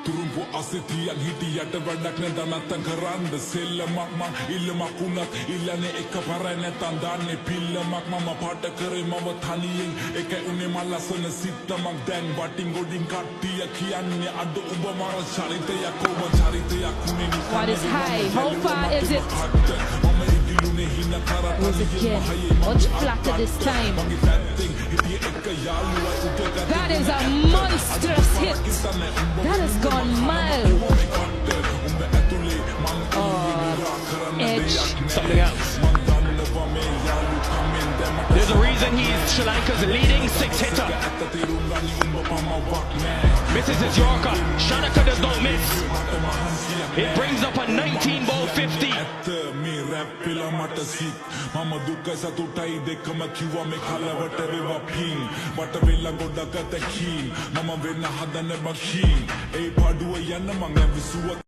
Turumpo asitiyan hitiyat වැඩක් නැදනත්තන් කරන්ද සෙල්ලමක් මං ඉල්ලමක් වුණත් ඉල්ලන්නේ එක පරයි නැතන් දාන්නේ පිල්ලමක් මම පාට කරේ මම තනියෙන් එකයි උනේ මල් ලස්සන සිත්තමක් දැන් වටින් ගොඩින් කට්ටිය කියන්නේ අද ඔබ මර චරිතයක් ඔබ චරිතයක් උනේ What is high? How far is it? Was it again? Much flatter this time. That is a monstrous hit. That has gone mild. Oh, edge. Something else. There's a reason he's Sri Lanka's leading six-hitter. Misses his Yorker. Shanaka does not miss. It brings up a 19-ball 50. Mama duka satutai dekama kiwa me kalawata reva ping Bata vela goda kata king Mama vena hadane baking Ei paduwa yana manga visuwa